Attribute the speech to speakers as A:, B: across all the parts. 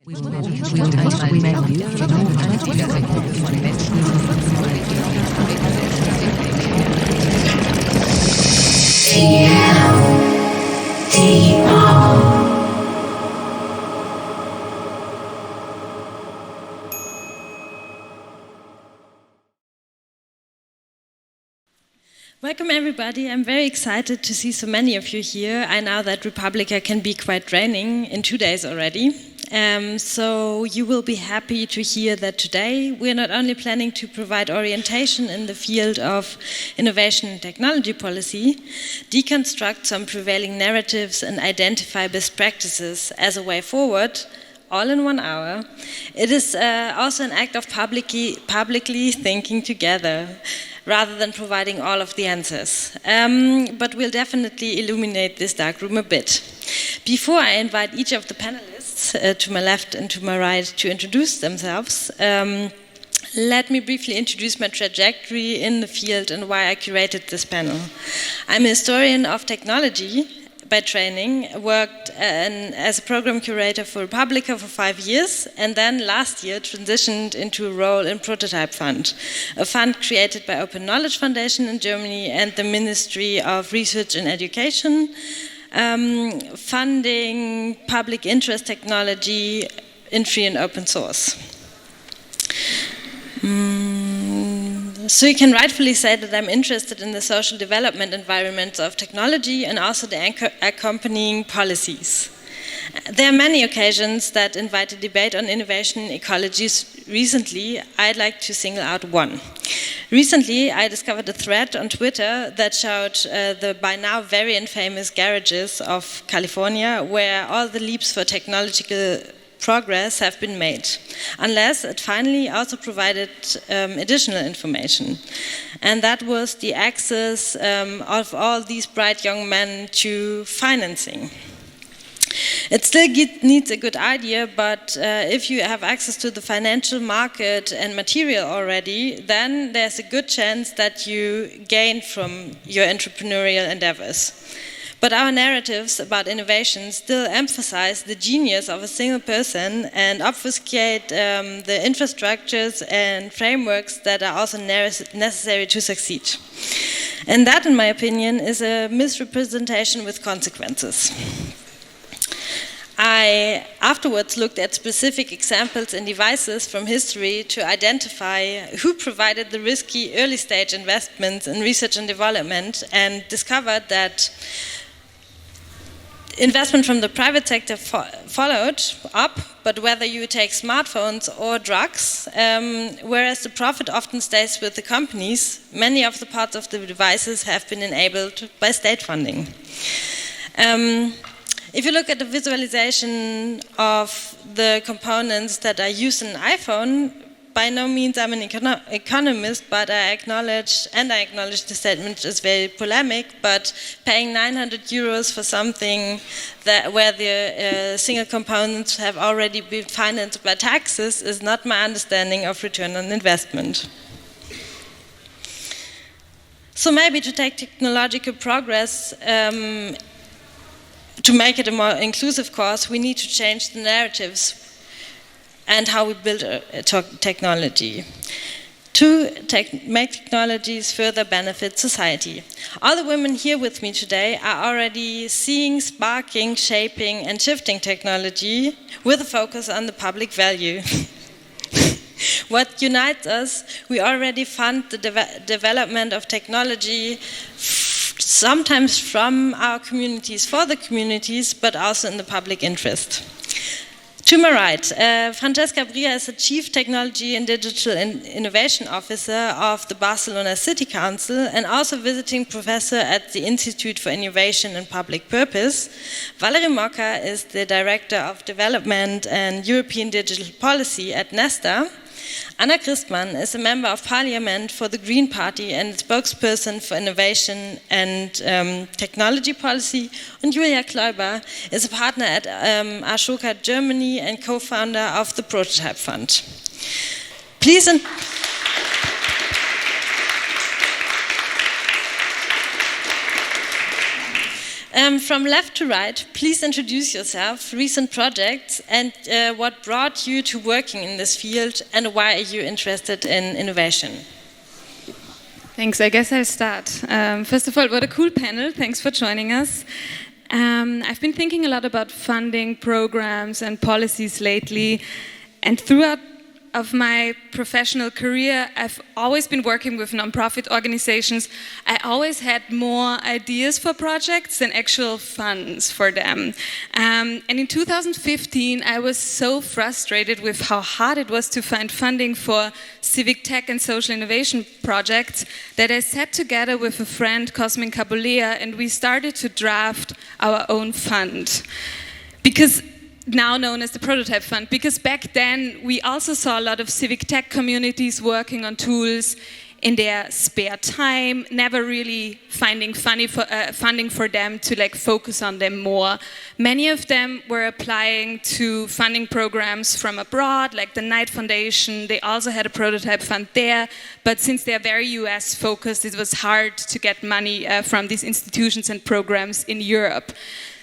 A: Welcome everybody. I'm very excited to see so many of you here. I know that Republica can be quite draining in 2 days already. So you will be happy to hear that today we're not only planning to provide orientation in the field of innovation and technology policy, deconstruct some prevailing narratives and identify best practices as a way forward, all in 1 hour. It is also an act of publicly thinking together, rather than providing all of the answers. But we'll definitely illuminate this dark room a bit. Before I invite each of the panelists to my left and to my right to introduce themselves, let me briefly introduce my trajectory in the field and why I curated this panel. I'm a historian of technology by training, worked as a program curator for Publica for 5 years, and then last year transitioned into a role in Prototype Fund, a fund created by Open Knowledge Foundation in Germany and the Ministry of Research and Education, funding public interest technology in free and open source. So you can rightfully say that I'm interested in the social development environments of technology and also the accompanying policies. There are many occasions that invite a debate on innovation ecologies. Recently, I'd like to single out one. Recently, I discovered a thread on Twitter that showed the by now very infamous garages of California, where all the leaps for technological progress have been made, unless it finally also provided additional information. And that was the access of all these bright young men to financing. It still needs a good idea, but if you have access to the financial market and material already, then there's a good chance that you gain from your entrepreneurial endeavors. But our narratives about innovation still emphasize the genius of a single person and obfuscate the infrastructures and frameworks that are also necessary to succeed. And that, in my opinion, is a misrepresentation with consequences. I afterwards looked at specific examples and devices from history to identify who provided the risky early stage investments in research and development, and discovered that investment from the private sector followed up, but whether you take smartphones or drugs, whereas the profit often stays with the companies, many of the parts of the devices have been enabled by state funding. If you look at the visualization of the components that are used in an iPhone, by no means I'm an economist, but I acknowledge the statement is very polemic, but paying 900 euros for something where the single components have already been financed by taxes is not my understanding of return on investment. So maybe to take technological progress to make it a more inclusive course, we need to change the narratives and how we build technology to make technologies further benefit society. All the women here with me today are already seeing, sparking, shaping and shifting technology with a focus on the public value. What unites us, we already fund the development of technology sometimes from our communities, for the communities, but also in the public interest. To my right, Francesca Bria is the Chief Technology and Digital Innovation Officer of the Barcelona City Council and also visiting professor at the Institute for Innovation and Public Purpose. Valerie Mocker is the Director of Development and European Digital Policy at Nesta. Anna Christmann is a Member of Parliament for the Green Party and spokesperson for innovation and technology policy. And Julia Kloiber is a partner at Ashoka Germany and co-founder of the Prototype Fund. Please From left to right, please introduce yourself, recent projects, and what brought you to working in this field, and why are you interested in innovation?
B: Thanks, I guess I'll start. First of all, what a cool panel, thanks for joining us. I've been thinking a lot about funding programs and policies lately, and throughout of my professional career, I've always been working with nonprofit organizations. I always had more ideas for projects than actual funds for them. And in 2015, I was so frustrated with how hard it was to find funding for civic tech and social innovation projects that I sat together with a friend, Christmann, and we started to draft our own fund. Because now known as the Prototype Fund, because back then we also saw a lot of civic tech communities working on tools in their spare time, never really finding funding for them to focus on them more. Many of them were applying to funding programs from abroad, like the Knight Foundation. They also had a Prototype Fund there, but since they're very US focused, it was hard to get money from these institutions and programs in Europe.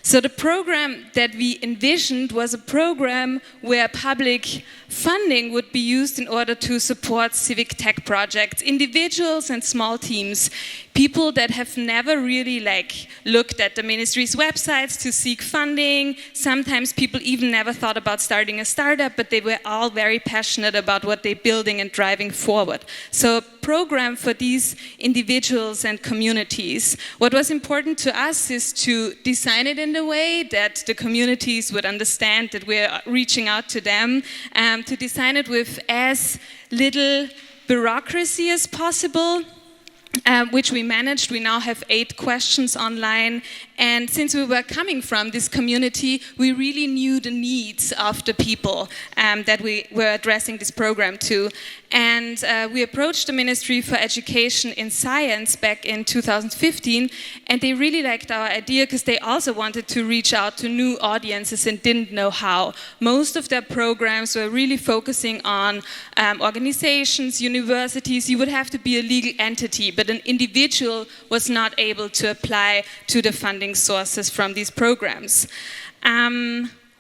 B: So the program that we envisioned was a program where public funding would be used in order to support civic tech projects, individuals and small teams, people that have never really looked at the ministry's websites to seek funding. Sometimes people even never thought about starting a startup, but they were all very passionate about what they're building and driving forward. So a program for these individuals and communities. What was important to us is to design it in a way that the communities would understand that we're reaching out to them, to design it with as little bureaucracy as possible, which we managed. We now have 8 questions online, and since we were coming from this community, we really knew the needs of the people that we were addressing this program to. And we approached the Ministry for Education in Science back in 2015, and they really liked our idea because they also wanted to reach out to new audiences and didn't know how. Most of their programs were really focusing on organizations, universities. You would have to be a legal entity, but an individual was not able to apply to the funding sources from these programs.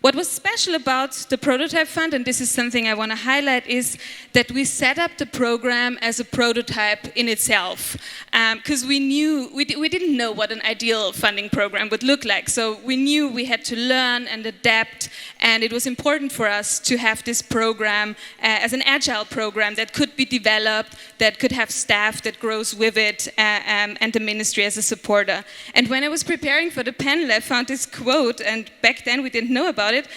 B: What was special about the Prototype Fund, and this is something I want to highlight, is that we set up the program as a prototype in itself. Because we didn't know what an ideal funding program would look like. So we knew we had to learn and adapt, and it was important for us to have this program as an agile program that could be developed, that could have staff that grows with it, and the ministry as a supporter. And when I was preparing for the panel, I found this quote, and back then we didn't know about it,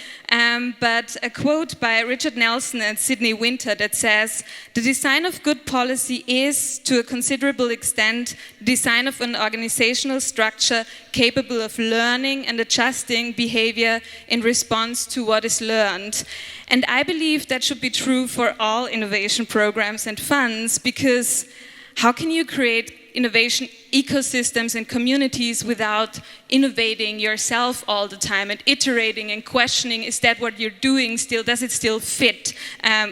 B: but a quote by Richard Nelson and Sidney Winter that says, "The design of good policy is, to a considerable extent, the design of an organizational structure capable of learning and adjusting behavior in response to what is learned." And I believe that should be true for all innovation programs and funds, because how can you create innovation ecosystems and communities without innovating yourself all the time and iterating and questioning, is that what you're doing still, does it still fit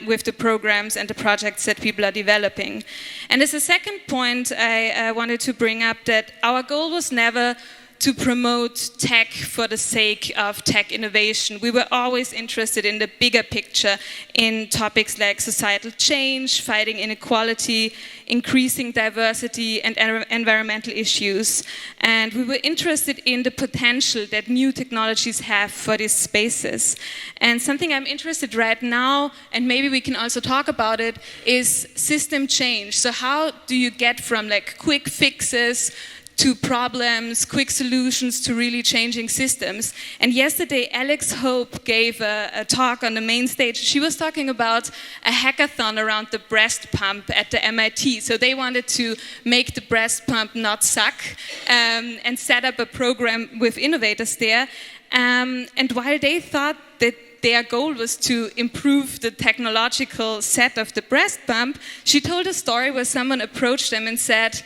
B: with the programs and the projects that people are developing? And as a second point, I wanted to bring up that our goal was never to promote tech for the sake of tech innovation. We were always interested in the bigger picture, in topics like societal change, fighting inequality, increasing diversity, and environmental issues. And we were interested in the potential that new technologies have for these spaces. And something I'm interested in right now, and maybe we can also talk about it, is system change. So how do you get from quick fixes to problems, quick solutions, to really changing systems? And yesterday, Alex Hope gave a talk on the main stage. She was talking about a hackathon around the breast pump at the MIT. So they wanted to make the breast pump not suck, and set up a program with innovators there. And while they thought that their goal was to improve the technological set of the breast pump, she told a story where someone approached them and said,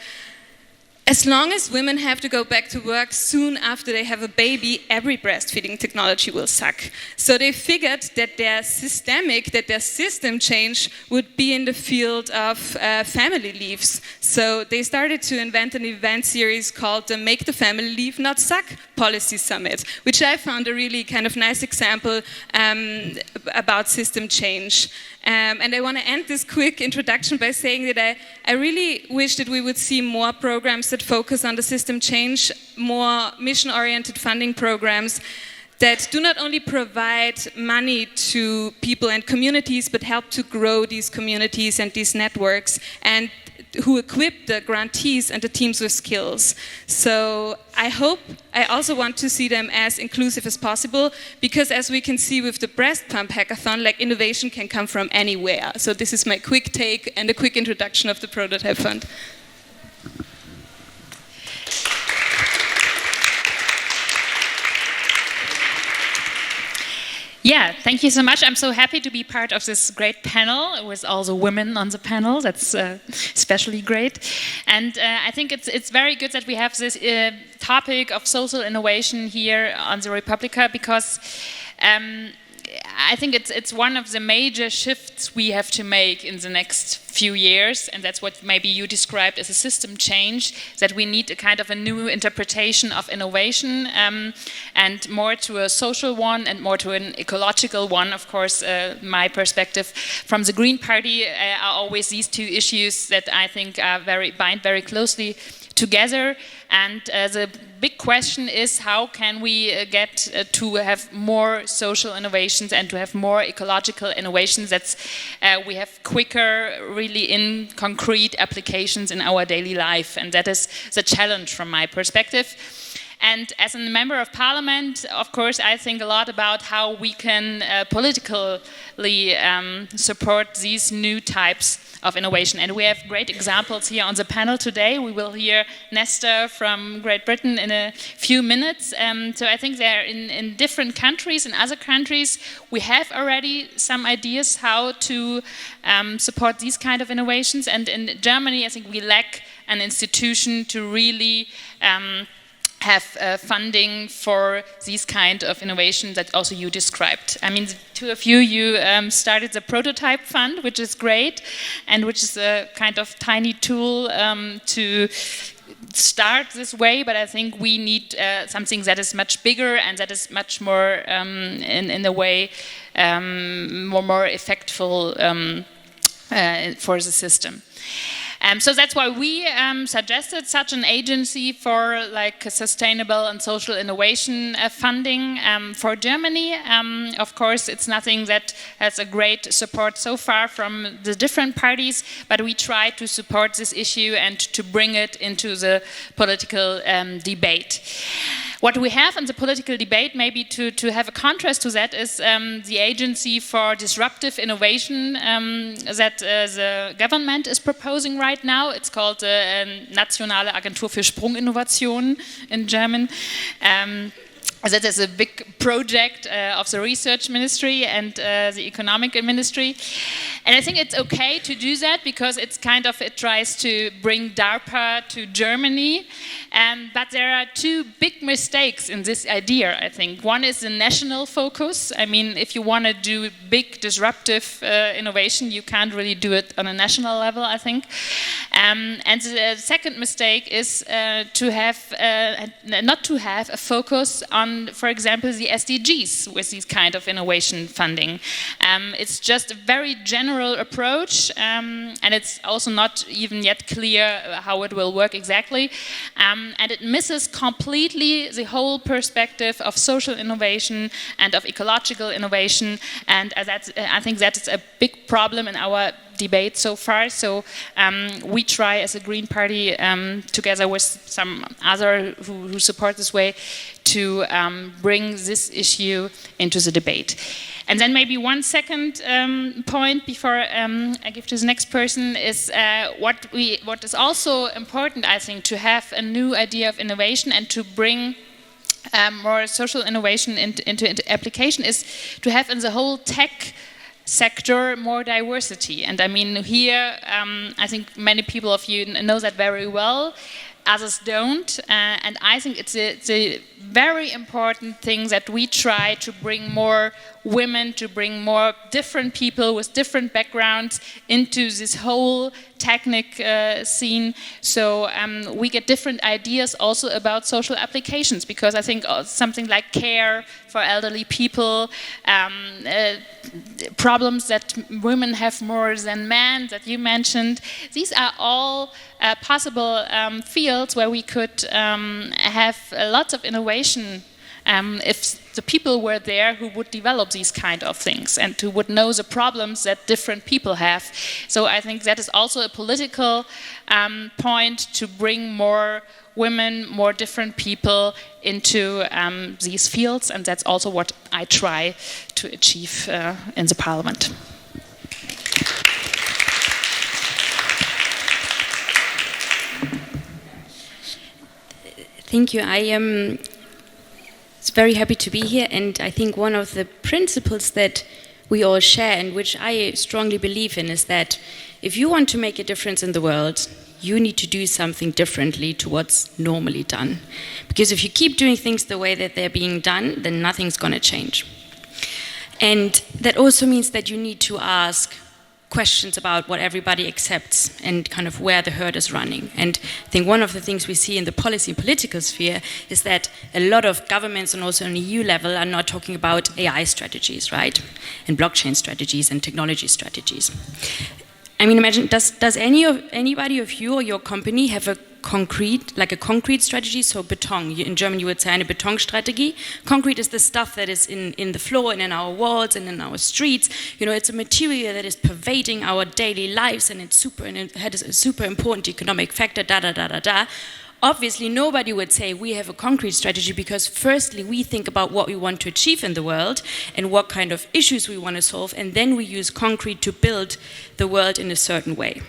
B: as long as women have to go back to work soon after they have a baby, every breastfeeding technology will suck. So they figured that their system change would be in the field of family leaves. So they started to invent an event series called the Make the Family Leave Not Suck policy summit, which I found a really kind of nice example about system change. And I want to end this quick introduction by saying that I really wish that we would see more programs that focus on the system change, more mission-oriented funding programs that do not only provide money to people and communities, but help to grow these communities and these networks, and who equip the grantees and the teams with skills. So I also want to see them as inclusive as possible, because as we can see with the breast pump hackathon, like, innovation can come from anywhere. So this is my quick take and a quick introduction of the Prototype Fund.
C: Yeah, thank you so much. I'm so happy to be part of this great panel with all the women on the panel. That's especially great. And I think it's very good that we have this topic of social innovation here on the Republica, because I think it's one of the major shifts we have to make in the next few years, and that's what maybe you described as a system change, that we need a kind of a new interpretation of innovation, and more to a social one and more to an ecological one. Of course, my perspective from the Green Party are always these two issues that I think are bind very closely together. And the big question is, how can we get to have more social innovations and to have more ecological innovations that we have quicker, really in concrete applications in our daily life. And that is the challenge from my perspective. And as a member of parliament, of course, I think a lot about how we can politically support these new types of innovation. And we have great examples here on the panel today. We will hear Nestor from Great Britain in a few minutes. So I think they're in different countries. In other countries, we have already some ideas how to support these kind of innovations. And in Germany, I think we lack an institution to really have funding for these kind of innovations that also you described. I mean, the two of you started the Prototype Fund, which is great, and which is a kind of tiny tool to start this way, but I think we need something that is much bigger and that is much more, in a way, more effectful for the system. So that's why we suggested such an agency for like sustainable and social innovation funding for Germany. Of course, it's nothing that has a great support so far from the different parties, but we try to support this issue and to bring it into the political debate. What we have in the political debate, maybe to have a contrast to that, is the Agency for Disruptive Innovation that the government is proposing right now. It's called the Nationale Agentur für Sprunginnovation in German. That is a big project of the research ministry and the economic ministry. And I think it's okay to do that because it tries to bring DARPA to Germany. But there are two big mistakes in this idea, I think. One is the national focus. I mean, if you want to do big disruptive innovation, you can't really do it on a national level, I think. And the second mistake is to have not to have a focus on, for example, the SDGs with these kind of innovation funding. It's just a very general approach, and it's also not even yet clear how it will work exactly. And it misses completely the whole perspective of social innovation and of ecological innovation. And I think that is a big problem in our debate so far. So we try as a Green Party, together with some other who support this way, to bring this issue into the debate. And then maybe one second point before I give to the next person is what is also important, I think, to have a new idea of innovation and to bring more social innovation into application is to have in the whole tech sector more diversity. And I mean here, I think many people of you know that very well. Others don't, and I think it's a very important thing that we try to bring more women, to bring more different people with different backgrounds into this whole technic scene, so we get different ideas also about social applications, because I think something like care for elderly people, problems that women have more than men that you mentioned, these are all possible fields where we could have lots of innovation if the people were there who would develop these kind of things and who would know the problems that different people have. So I think that is also a political point, to bring more women, more different people into these fields, and that's also what I try to achieve in the parliament.
D: Thank you. I am very happy to be here, and I think one of the principles that we all share and which I strongly believe in is that if you want to make a difference in the world, you need to do something differently to what's normally done. Because if you keep doing things the way that they're being done, then nothing's going to change. And that also means that you need to ask questions about what everybody accepts and kind of where the herd is running. And I think one of the things we see in the policy and political sphere is that a lot of governments and also on EU level are not talking about AI strategies, right? And blockchain strategies and technology strategies. I mean, imagine, does anybody of you or your company have a concrete strategy? So beton, in German you would say eine Betonstrategie. Concrete is the stuff that is in the floor and in our walls and in our streets. You know, it's a material that is pervading our daily lives, and it has a super important economic factor, Obviously, nobody would say we have a concrete strategy, because firstly, we think about what we want to achieve in the world and what kind of issues we want to solve, and then we use concrete to build the world in a certain way.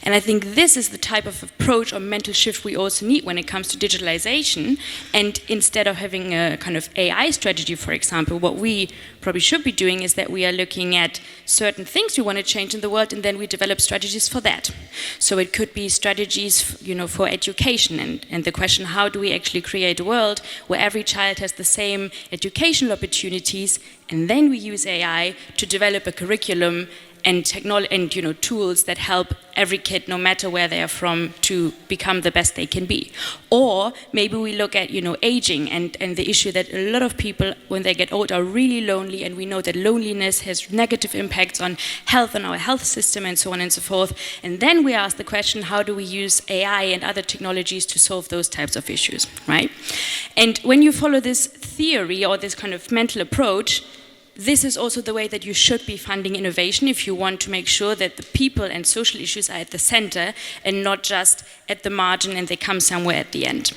D: And I think this is the type of approach or mental shift we also need when it comes to digitalization. And instead of having a kind of AI strategy, for example, what we probably should be doing is that we are looking at certain things we want to change in the world, and then we develop strategies for that. So it could be strategies, you know, for education, and the question, how do we actually create a world where every child has the same educational opportunities, and then we use AI to develop a curriculum and technology and tools that help every kid, no matter where they are from, to become the best they can be. Or maybe we look at aging and the issue that a lot of people, when they get old, are really lonely, and we know that loneliness has negative impacts on health and our health system and so on and so forth. And then we ask the question, how do we use AI and other technologies to solve those types of issues, right? And when you follow this theory or this kind of mental approach, this is also the way that you should be funding innovation if you want to make sure that the people and social issues are at the center and not just at the margin and they come somewhere at the end.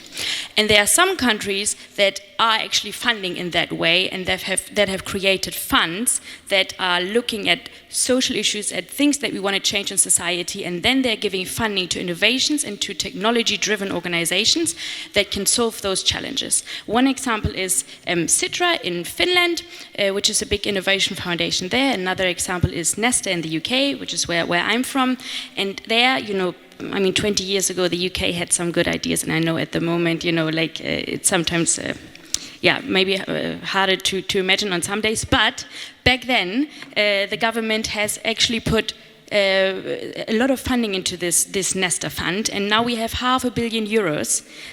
D: And there are some countries that are actually funding in that way, and that have created funds that are looking at social issues, at things that we want to change in society, and then they're giving funding to innovations and to technology-driven organizations that can solve those challenges. One example is Sitra in Finland, which is a big innovation foundation there. Another example is Nesta in the UK, which is where I'm from. And there, 20 years ago, the UK had some good ideas, and I know at the moment, it's sometimes, maybe harder to imagine on some days. But back then, the government has actually put a lot of funding into this Nesta fund, and now we have €500 million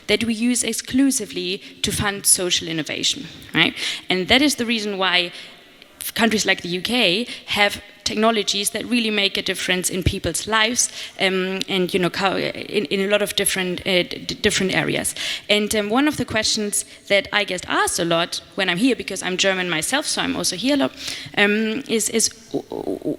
D: that we use exclusively to fund social innovation, right? And that is the reason why countries like the UK have technologies that really make a difference in people's lives, and in a lot of different areas. And one of the questions that I get asked a lot when I'm here, because I'm German myself, so I'm also here a lot, is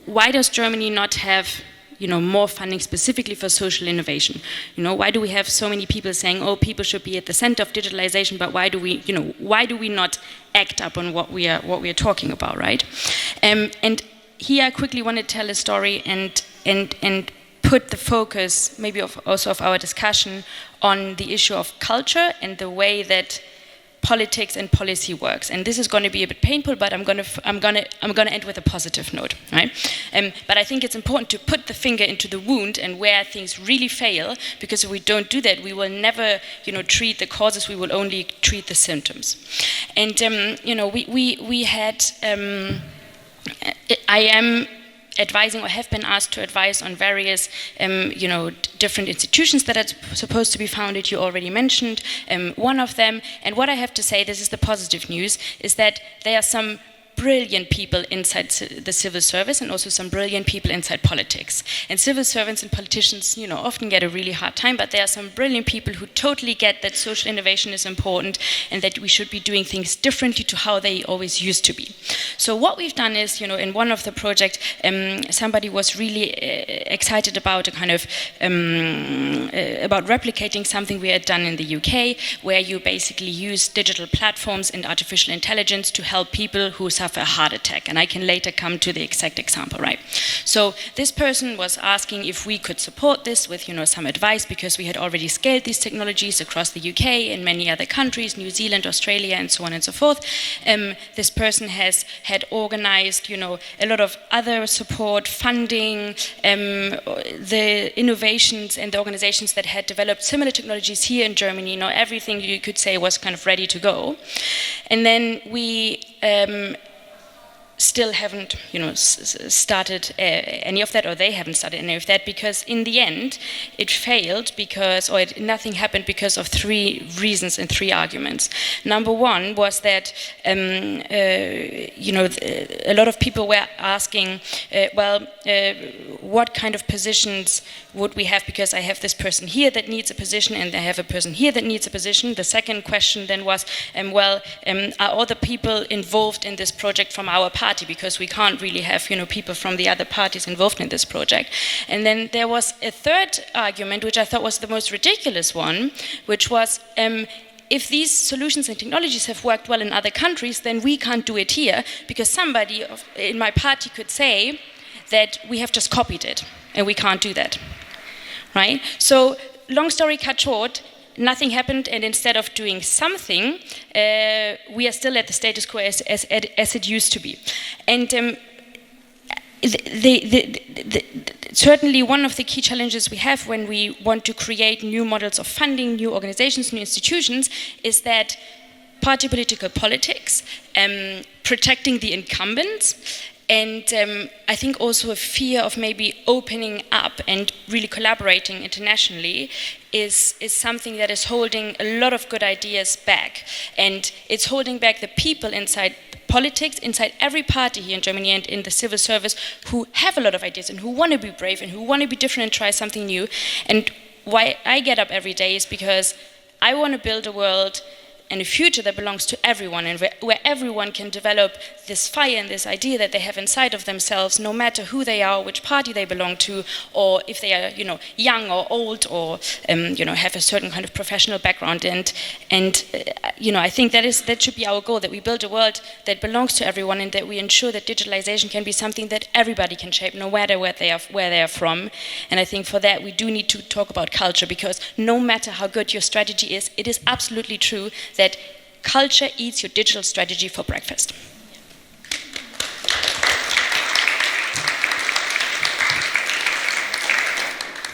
D: why does Germany not have more funding specifically for social innovation? Why do we have so many people saying, oh, people should be at the center of digitalization, but why do we not act up on what we are talking about, right? And here I quickly want to tell a story and put the focus, maybe also of our discussion, on the issue of culture and the way that politics and policy works. And this is going to be a bit painful, but I'm going to end with a positive note, right? But I think it's important to put the finger into the wound and where things really fail, because if we don't do that, we will never, treat the causes. We will only treat the symptoms. And we had. I am advising, or have been asked to advise on various, different institutions that are supposed to be founded. You already mentioned one of them. And what I have to say, this is the positive news, is that there are some brilliant people inside the civil service and also some brilliant people inside politics. And civil servants and politicians, often get a really hard time, but there are some brilliant people who totally get that social innovation is important and that we should be doing things differently to how they always used to be. So what we've done is, in one of the projects, somebody was really excited about a kind of, about replicating something we had done in the UK, where you basically use digital platforms and artificial intelligence to help people who suffer a heart attack, and I can later come to the exact example, right? So this person was asking if we could support this with, some advice, because we had already scaled these technologies across the UK and many other countries, New Zealand, Australia, and so on and so forth. This person had organized, a lot of other support, funding, the innovations and the organizations that had developed similar technologies here in Germany. Everything you could say was kind of ready to go, and then we. Still haven't, started any of that, or they haven't started any of that, because in the end it failed because, nothing happened because of 3 reasons and 3 arguments. Number one was that, a lot of people were asking, what kind of positions would we have, because I have this person here that needs a position and I have a person here that needs a position. The second question then was, are all the people involved in this project from our party, because we can't really have people from the other parties involved in this project. And then there was a third argument, which I thought was the most ridiculous one, which was, if these solutions and technologies have worked well in other countries, then we can't do it here, because somebody in my party could say that we have just copied it and we can't do that, right? So long story cut short, nothing happened, and instead of doing something, we are still at the status quo as it used to be. And certainly one of the key challenges we have when we want to create new models of funding, new organizations, new institutions, is that party political politics, protecting the incumbents, and I think also a fear of maybe opening up and really collaborating internationally is something that is holding a lot of good ideas back. And it's holding back the people inside politics, inside every party here in Germany and in the civil service, who have a lot of ideas and who want to be brave and who want to be different and try something new. And why I get up every day is because I want to build a world and a future that belongs to everyone, and where everyone can develop this fire and this idea that they have inside of themselves, no matter who they are, which party they belong to, or if they are, young or old, or have a certain kind of professional background. And I think that should be our goal, that we build a world that belongs to everyone, and that we ensure that digitalization can be something that everybody can shape, no matter where they are from. And I think for that we do need to talk about culture, because no matter how good your strategy is, it is absolutely true that culture eats your digital strategy for breakfast.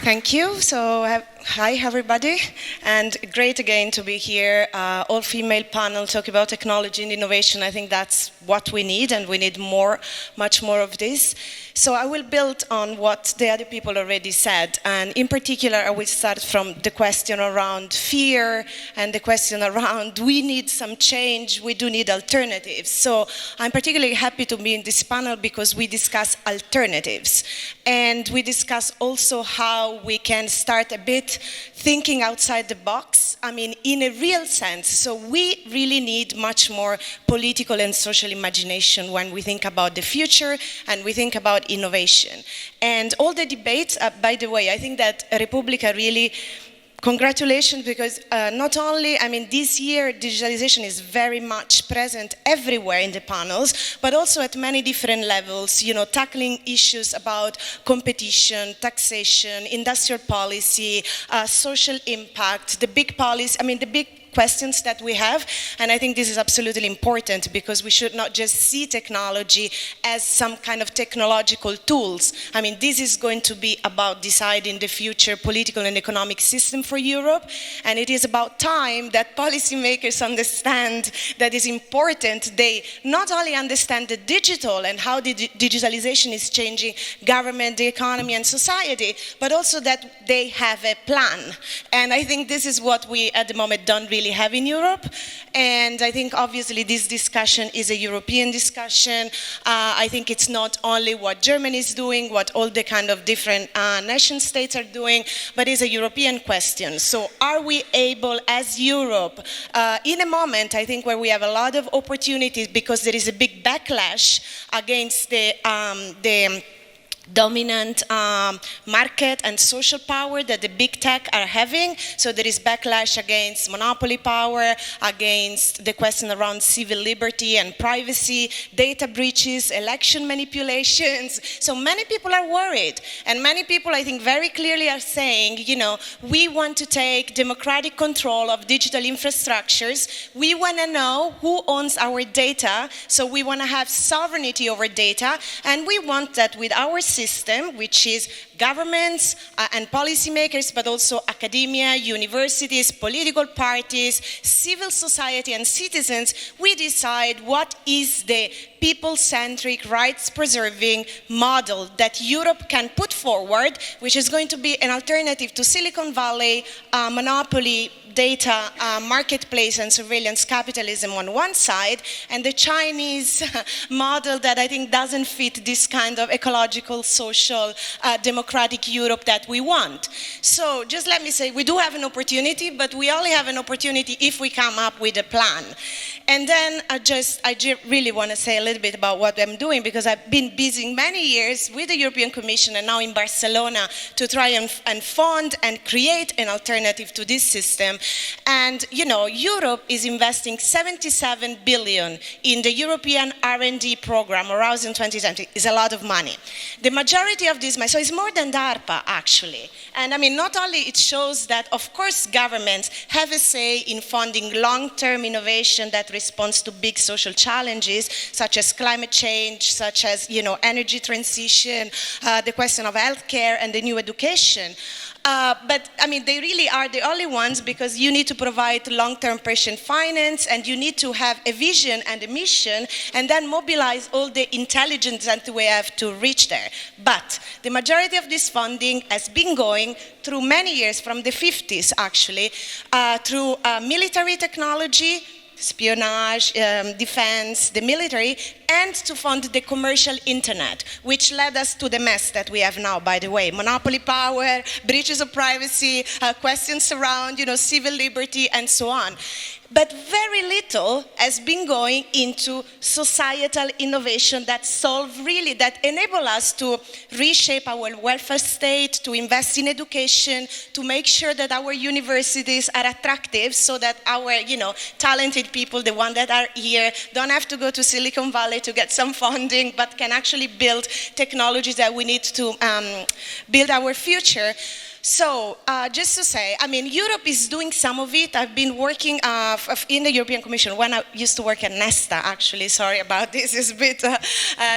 E: Thank you. So, hi everybody, and great again to be here. All-female panel talking about technology and innovation. I think that's what we need, and we need much more of this. So I will build on what the other people already said, and in particular I will start from the question around fear and the question around we need some change, we do need alternatives. So I'm particularly happy to be in this panel because we discuss alternatives, and we discuss also how we can start a bit thinking outside the box, in a real sense. So we really need much more political and social imagination when we think about the future and we think about innovation. And all the debates, by the way, I think that Republica really, congratulations, because not only, this year digitalization is very much present everywhere in the panels, but also at many different levels, tackling issues about competition, taxation, industrial policy, social impact, the big policy, the big questions that we have, and I think this is absolutely important because we should not just see technology as some kind of technological tools. I mean, this is going to be about deciding the future political and economic system for Europe, and it is about time that policymakers understand that it's important they not only understand the digital and how the digitalization is changing government, the economy, and society, but also that they have a plan. And I think this is what we at the moment don't really have in Europe. And I think obviously this discussion is a European discussion. I think it's not only what Germany is doing, what all the kind of different nation states are doing, but it's a European question. So are we able as Europe, in a moment I think where we have a lot of opportunities because there is a big backlash against the dominant market and social power that the big tech are having. So there is backlash against monopoly power, against the question around civil liberty and privacy, data breaches, election manipulations. So many people are worried. And many people, I think, very clearly are saying, you know, we want to take democratic control of digital infrastructures. We want to know who owns our data. So we want to have sovereignty over data. And we want that with our system, which is governments and policymakers, but also academia, universities, political parties, civil society, and citizens, we decide what is the people-centric, rights-preserving model that Europe can put forward, which is going to be an alternative to Silicon Valley monopoly data marketplace and surveillance capitalism on one side, and the Chinese model that I think doesn't fit this kind of ecological, social, democratic Europe that we want. So just let me say, we do have an opportunity, but we only have an opportunity if we come up with a plan. And then I really want to say a little bit about what I'm doing, because I've been busy many years with the European Commission and now in Barcelona to try and fund and create an alternative to this system. And, you know, Europe is investing 77 billion in the European R&D program, Horizon 2020, is a lot of money. The majority of this money, so it's more than DARPA, actually. And I mean, not only it shows that, of course, governments have a say in funding long-term innovation that responds to big social challenges, such as climate change, such as, you know, energy transition, the question of healthcare and the new education. But, I mean, they really are the only ones, because you need to provide long-term patient finance, and you need to have a vision and a mission, and then mobilize all the intelligence that we have to reach there. But the majority of this funding has been going through many years, from the 50s, actually, through military technology, espionage, defense, the military, and to fund the commercial internet, which led us to the mess that we have now, by the way. Monopoly power, breaches of privacy, questions around, you know, civil liberty, and so on. But very little has been going into societal innovation that enable us to reshape our welfare state, to invest in education, to make sure that our universities are attractive so that our, you know, talented people, the ones that are here, don't have to go to Silicon Valley to get some funding, but can actually build technologies that we need to build our future. So, just to say, I mean, Europe is doing some of it. I've been working in the European Commission when I used to work at Nesta, actually. Sorry about this, it's a bit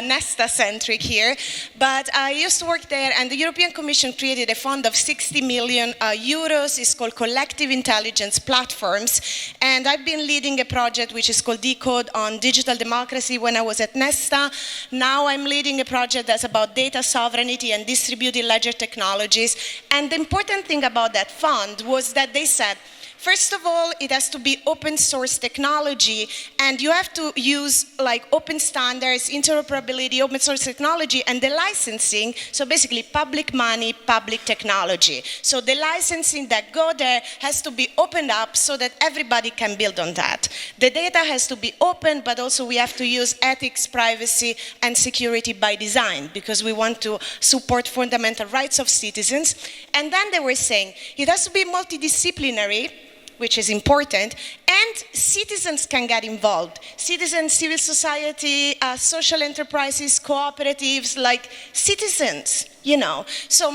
E: Nesta-centric here. But I used to work there, and the European Commission created a fund of 60 million euros. It's called Collective Intelligence Platforms. And I've been leading a project which is called Decode on digital democracy when I was at Nesta. Now I'm leading a project that's about data sovereignty and distributed ledger technologies. And the important thing about that fund was that they said, first of all, it has to be open source technology, and you have to use like open standards, interoperability, open source technology, and the licensing, so basically public money, public technology. So the licensing that go there has to be opened up so that everybody can build on that. The data has to be open, but also we have to use ethics, privacy, and security by design, because we want to support fundamental rights of citizens. And then they were saying, it has to be multidisciplinary, which is important, and citizens can get involved. Citizens, civil society, social enterprises, cooperatives, like citizens, you know. So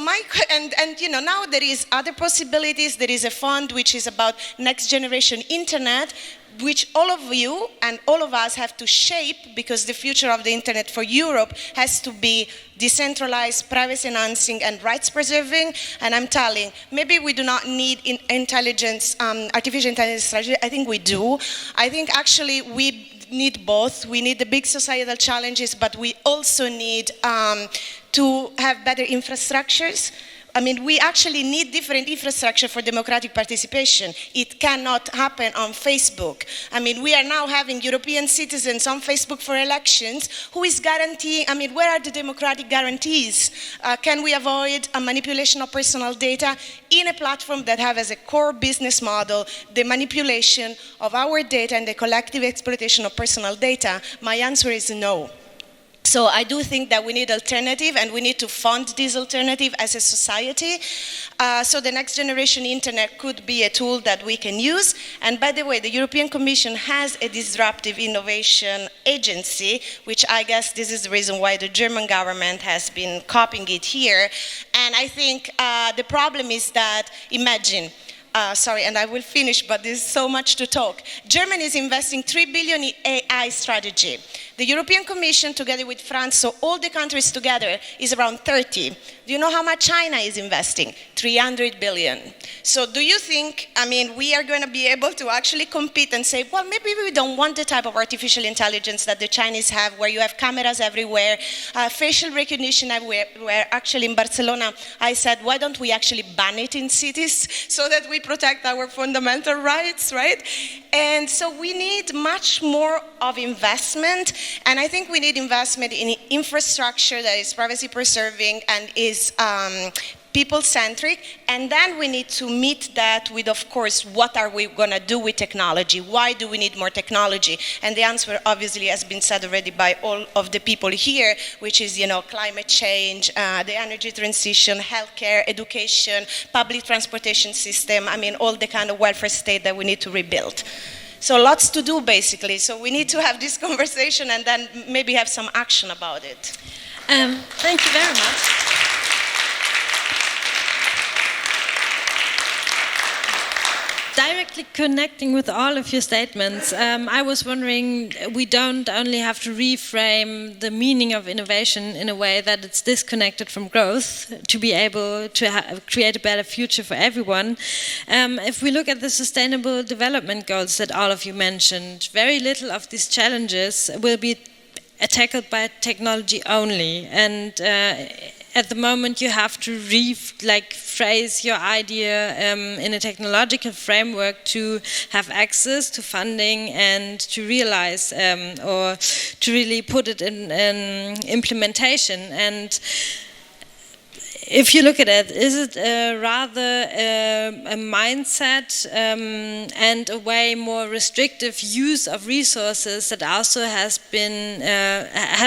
E: you know, now there is other possibilities. There is a fund which is about next generation internet, which all of you and all of us have to shape, because the future of the internet for Europe has to be decentralized, privacy enhancing, and rights preserving. And I'm telling, maybe we do not need artificial intelligence strategy. I think we do. I think actually we need both. We need the big societal challenges, but we also need to have better infrastructures. I mean, we actually need different infrastructure for democratic participation. It cannot happen on Facebook. I mean, we are now having European citizens on Facebook for elections. Who is guaranteeing, I mean, where are the democratic guarantees? Can we avoid a manipulation of personal data in a platform that have as a core business model the manipulation of our data and the collective exploitation of personal data? My answer is no. So I do think that we need alternative, and we need to fund this alternative as a society. So the next generation internet could be a tool that we can use. And by the way, the European Commission has a disruptive innovation agency, which I guess this is the reason why the German government has been copying it here. And I think the problem is that, imagine, sorry, and I will finish, but there's so much to talk. Germany is investing 3 billion in AI strategy. The European Commission, together with France, so all the countries together, is around 30. Do you know how much China is investing? 300 billion. So do you think, I mean, we are going to be able to actually compete and say, well, maybe we don't want the type of artificial intelligence that the Chinese have, where you have cameras everywhere, facial recognition everywhere, where actually in Barcelona, I said, why don't we actually ban it in cities so that we protect our fundamental rights, right? And so we need much more of investment, and I think we need investment in infrastructure that is privacy preserving and is people-centric, and then we need to meet that with, of course, what are we going to do with technology? Why do we need more technology? And the answer obviously has been said already by all of the people here, which is, you know, climate change, the energy transition, healthcare, education, public transportation system, I mean, all the kind of welfare state that we need to rebuild. So lots to do, basically. So we need to have this conversation and then maybe have some action about it.
A: Thank you very much. Directly connecting with all of your statements, I was wondering, we don't only have to reframe the meaning of innovation in a way that it's disconnected from growth to be able to create a better future for everyone. If we look at the Sustainable Development Goals that all of you mentioned, very little of these challenges will be tackled by technology only, and at the moment you have to phrase your idea in a technological framework to have access to funding and to realize or to really put it in implementation. And if you look at it, is it rather a mindset and a way more restrictive use of resources that also has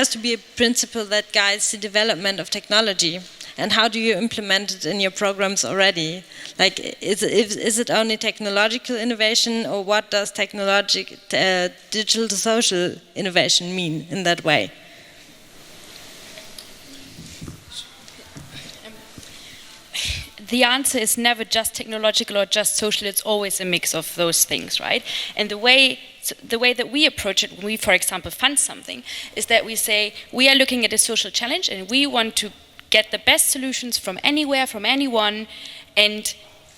A: to be a principle that guides the development of technology? And how do you implement it in your programs already? Like, is it only technological innovation, or what does digital to social innovation mean in that way?
D: The answer is never just technological or just social. It's always a mix of those things, right? And the way that we approach it when we, for example, fund something, is that we say we are looking at a social challenge and we want to get the best solutions from anywhere, from anyone, and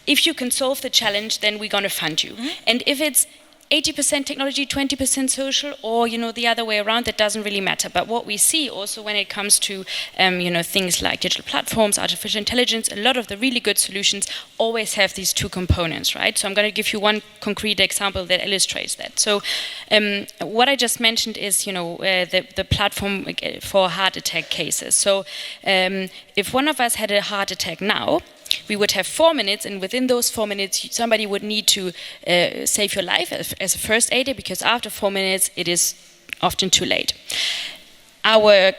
D: if you can solve the challenge, then we're going to fund you. Mm-hmm. And if it's 80% technology, 20% social, or the other way around, that doesn't really matter. But what we see also when it comes to things like digital platforms, artificial intelligence, a lot of the really good solutions always have these two components, right? So I'm going to give you one concrete example that illustrates that. So what I just mentioned is the platform for heart attack cases. So if one of us had a heart attack now, we would have 4 minutes, and within those 4 minutes, somebody would need to save your life as a first aider, because after 4 minutes, it is often too late. Our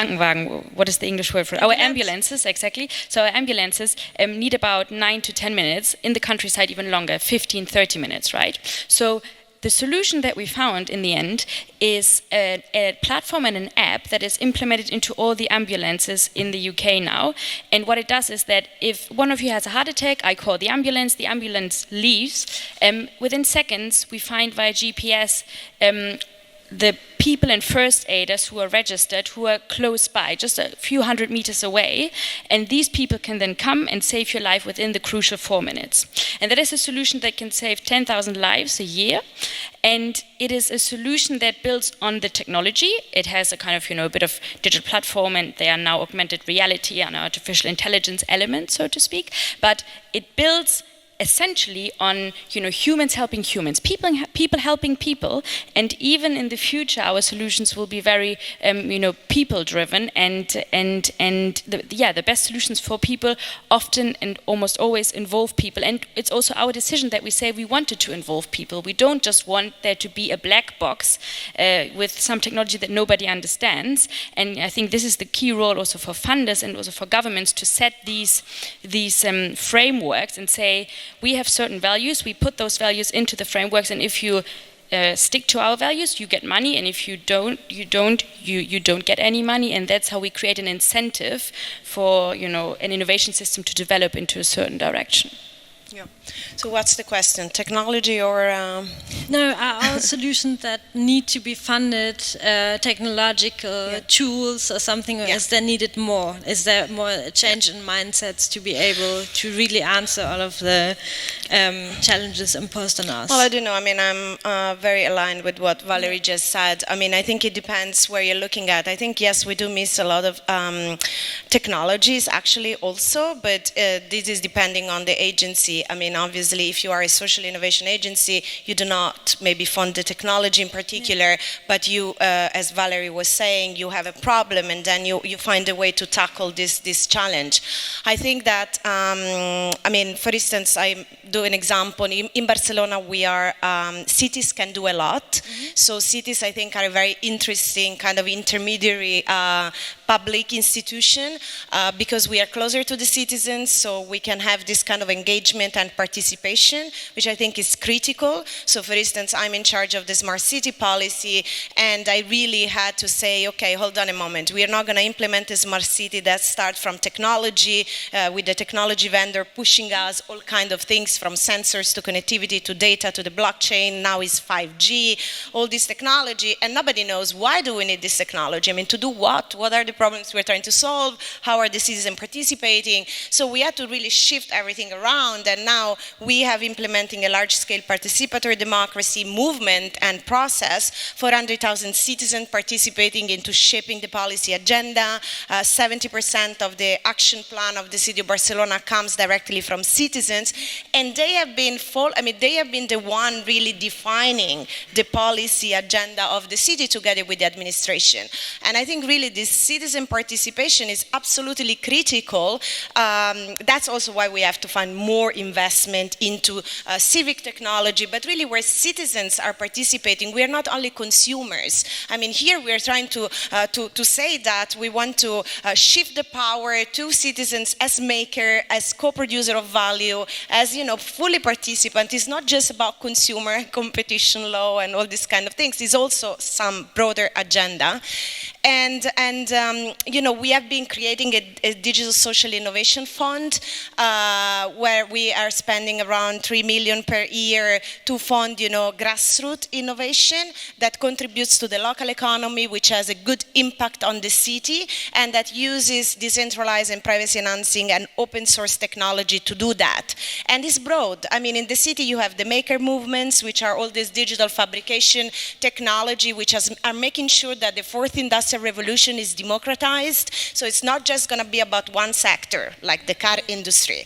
D: Krankenwagen, what is the English word for it? Our ambulances, exactly. So our ambulances need about 9 to 10 minutes, in the countryside even longer, 15, 30 minutes, right? So the solution that we found in the end is a platform and an app that is implemented into all the ambulances in the UK now. And what it does is that if one of you has a heart attack, I call the ambulance leaves. Within seconds, we find via GPS the people and first aiders who are registered, who are close by, just a few hundred meters away, and these people can then come and save your life within the crucial 4 minutes. And that is a solution that can save 10,000 lives a year, and it is a solution that builds on the technology. It has a kind of, a bit of digital platform, and they are now augmented reality and artificial intelligence element, so to speak, but it builds essentially on humans helping humans, people helping people, and even in the future our solutions will be very people driven, and the best solutions for people often and almost always involve people. And it's also our decision that we say we wanted to involve people. We don't just want there to be a black box with some technology that nobody understands. And I think this is the key role also for funders and also for governments to set these frameworks and say, we have certain values, we put those values into the frameworks, and if you stick to our values, you get money, and if you don't get any money, and that's how we create an incentive for an innovation system to develop into a certain direction.
E: Yeah. So what's the question? Technology or?
A: No, are solutions that need to be funded, technological tools or something, or is there needed more? Is there more a change in mindsets to be able to really answer all of the challenges imposed on us?
E: Well, I don't know. I mean, I'm very aligned with what Valerie just said. I mean, I think it depends where you're looking at. I think, yes, we do miss a lot of technologies actually also, but this is depending on the agency. I mean, obviously, if you are a social innovation agency, you do not maybe fund the technology in particular, but you, as Valerie was saying, you have a problem, and then you find a way to tackle this challenge. I think that, I mean, for instance, I do an example. In Barcelona, we are, cities can do a lot. Mm-hmm. So cities, I think, are a very interesting kind of intermediary public institution because we are closer to the citizens, so we can have this kind of engagement and participation, which I think is critical. So for instance, I'm in charge of the smart city policy, and I really had to say, okay, hold on a moment, we are not going to implement a smart city that starts from technology, with the technology vendor pushing us all kind of things from sensors to connectivity to data to the blockchain, now is 5G, all this technology, and nobody knows why do we need this technology. I mean, to do what? What are the problems we're trying to solve? How are the citizens participating? So we had to really shift everything around, and now we have implementing a large-scale participatory democracy movement and process, 400,000 citizens participating into shaping the policy agenda. 70% of the action plan of the city of Barcelona comes directly from citizens, and they have been the one really defining the policy agenda of the city together with the administration. And I think really this citizen participation is absolutely critical. That's also why we have to find more investment into civic technology, but really where citizens are participating. We are not only consumers. I mean, here we are trying to say that we want to shift the power to citizens as maker, as co-producer of value, as fully participant. It's not just about consumer competition law and all these kind of things. It's also some broader agenda. And we have been creating a digital social innovation fund where we are spending around 3 million per year to fund, grassroots innovation that contributes to the local economy, which has a good impact on the city, and that uses decentralized and privacy enhancing and open source technology to do that. And it's broad. I mean, in the city you have the maker movements, which are all this digital fabrication technology, which are making sure that the fourth industrial revolution is democratized. So it's not just going to be about one sector, like the car industry,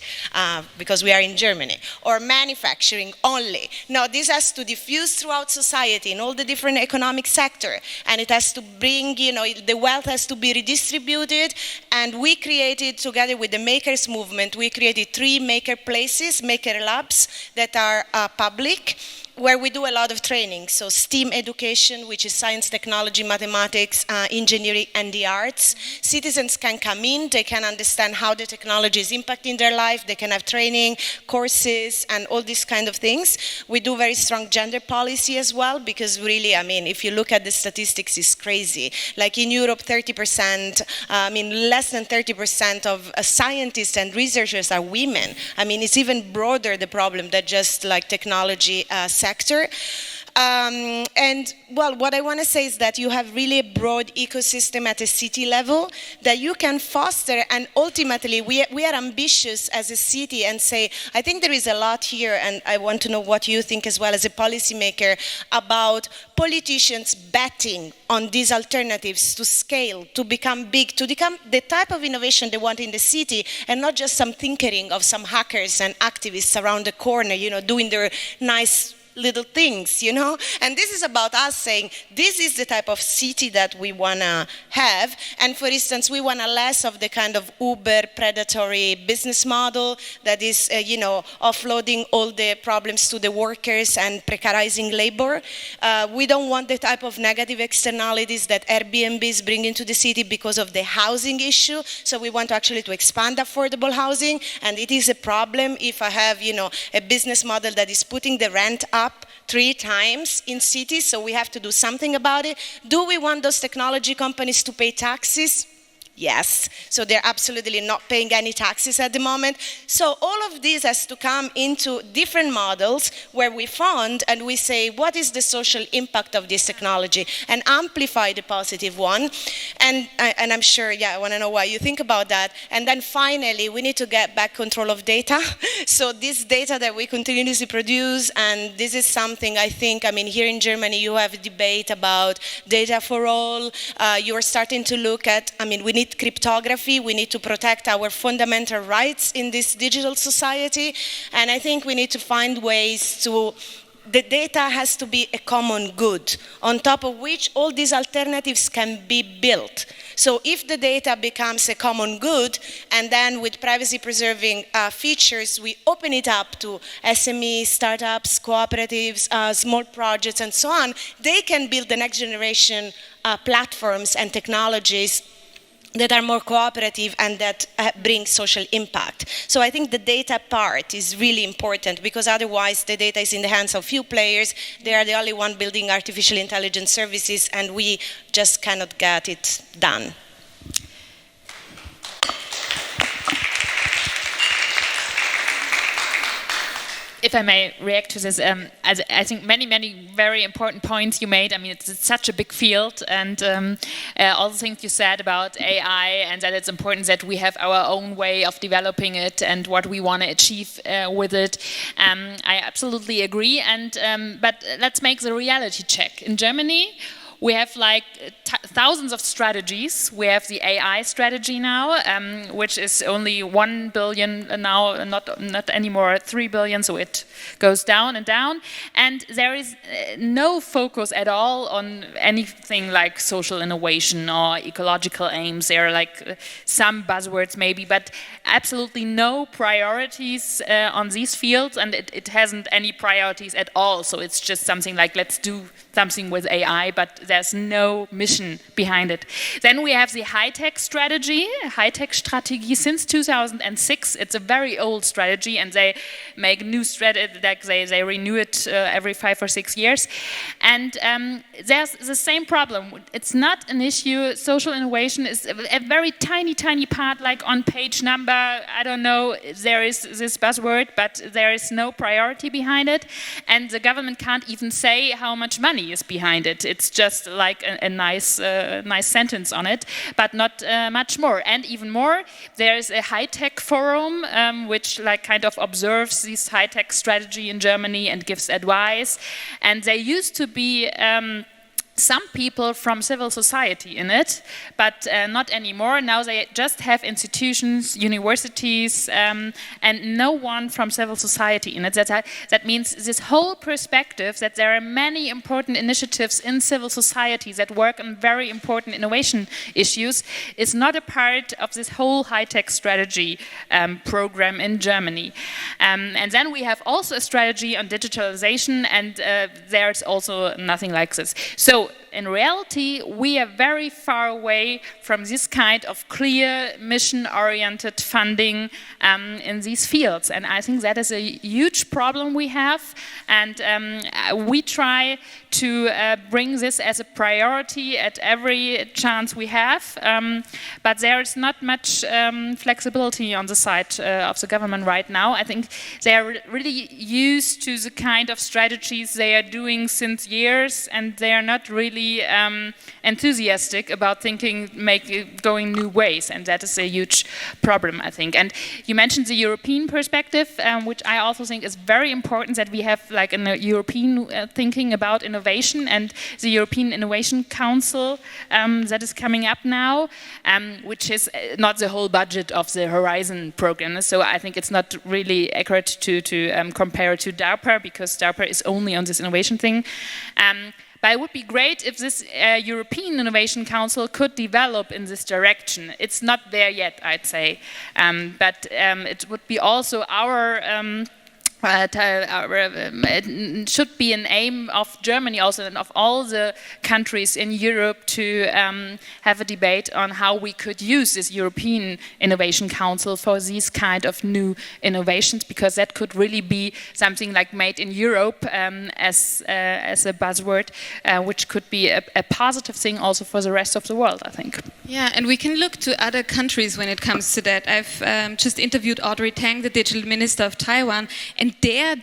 E: because we are in Germany, or manufacturing only. No, this has to diffuse throughout society in all the different economic sector, and it has to bring, the wealth has to be redistributed. And we created, together with the makers movement, we created 3 maker places, maker labs that are public. where we do a lot of training. So STEAM education, which is science, technology, mathematics, engineering, and the arts. Citizens can come in, they can understand how the technology is impacting their life, they can have training, courses, and all these kind of things. We do very strong gender policy as well, because really, I mean, if you look at the statistics, it's crazy. Like in Europe, 30%, less than 30% of scientists and researchers are women. I mean, it's even broader, the problem, than just like technology sector. And well, what I want to say is that you have really a broad ecosystem at a city level that you can foster, and ultimately we are ambitious as a city and say, I think there is a lot here, and I want to know what you think as well as a policymaker about politicians betting on these alternatives to scale, to become big, to become the type of innovation they want in the city, and not just some tinkering of some hackers and activists around the corner, you know, doing their nice little things, you know? And this is about us saying, this is the type of city that we want to have. And for instance, we want less of the kind of Uber predatory business model that is, offloading all the problems to the workers and precarizing labor. We don't want the type of negative externalities that Airbnb is bringing to the city because of the housing issue. So we want actually to expand affordable housing. And it is a problem if I have, a business model that is putting the rent up 3 times in cities, so we have to do something about it. Do we want those technology companies to pay taxes? Yes, so they're absolutely not paying any taxes at the moment. So all of this has to come into different models where we fund and we say, what is the social impact of this technology? And amplify the positive one. And I'm sure, I want to know what you think about that. And then finally, we need to get back control of data. So this data that we continuously produce, and this is something I think, here in Germany, you have a debate about data for all. You're starting to look at, we need cryptography, we need to protect our fundamental rights in this digital society, and I think we need to find ways to, the data has to be a common good, on top of which all these alternatives can be built. So if the data becomes a common good, and then with privacy-preserving features, we open it up to SMEs, startups, cooperatives, small projects, and so on, they can build the next generation platforms and technologies that are more cooperative and that bring social impact. So I think the data part is really important, because otherwise the data is in the hands of few players. They are the only one building artificial intelligence services, and we just cannot get it done.
C: If I may react to this, I think many very important points you made. It's such a big field, and all the things you said about AI, and that it's important that we have our own way of developing it and what we want to achieve with it. I absolutely agree. And but let's make the reality check. In Germany, we have like thousands of strategies. We have the AI strategy now, which is only 1 billion now, not anymore 3 billion, so it goes down and down. And there is no focus at all on anything like social innovation or ecological aims. There are like some buzzwords maybe, but absolutely no priorities on these fields, and it hasn't any priorities at all. So it's just something like, let's do something with AI, but there's no mission behind it. Then we have the high-tech strategy, Hightech-Strategie since 2006. It's a very old strategy, and they make new strategy, like they renew it every 5 or 6 years. And there's the same problem. It's not an issue. Social innovation is a very tiny part, like on page number, I don't know, there is this buzzword, but there is no priority behind it. And the government can't even say how much money is behind it. It's just like a nice sentence on it, but not much more. And even more, there is a high-tech forum which like kind of observes this high-tech strategy in Germany and gives advice. And they used to be some people from civil society in it, but not anymore. Now they just have institutions, universities, and no one from civil society in it. That means this whole perspective that there are many important initiatives in civil society that work on very important innovation issues is not a part of this whole high-tech strategy program in Germany. And then we have also a strategy on digitalization, and there's also nothing like this. So in reality, we are very far away from this kind of clear mission-oriented funding in these fields. And I think that is a huge problem we have. And we try to bring this as a priority at every chance we have. But there is not much flexibility on the side of the government right now. I think they are really used to the kind of strategies they are doing since years, and they are not really enthusiastic about going new ways, and that is a huge problem, I think. And you mentioned the European perspective, which I also think is very important, that we have like a European thinking about innovation, and the European Innovation Council that is coming up now, which is not the whole budget of the Horizon program. So I think it's not really accurate to compare to DARPA, because DARPA is only on this innovation thing. But it would be great if this European Innovation Council could develop in this direction. It's not there yet, I'd say. But it would be also it should be an aim of Germany also, and of all the countries in Europe, to have a debate on how we could use this European Innovation Council for these kind of new innovations, because that could really be something like made in Europe as a buzzword, which could be a positive thing also for the rest of the world, I think.
B: Yeah, and we can look to other countries when it comes to that. I've just interviewed Audrey Tang, the digital minister of Taiwan, and there